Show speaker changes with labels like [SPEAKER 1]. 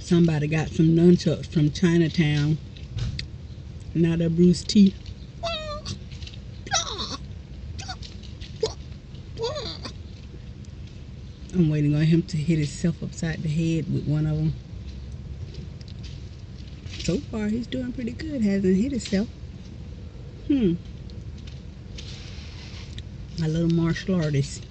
[SPEAKER 1] Somebody got some nunchucks from Chinatown. Now they're Bruce T. I'm waiting on him to hit himself upside the head with one of them. So far, he's doing pretty good. Hasn't hit himself. A little martial artist.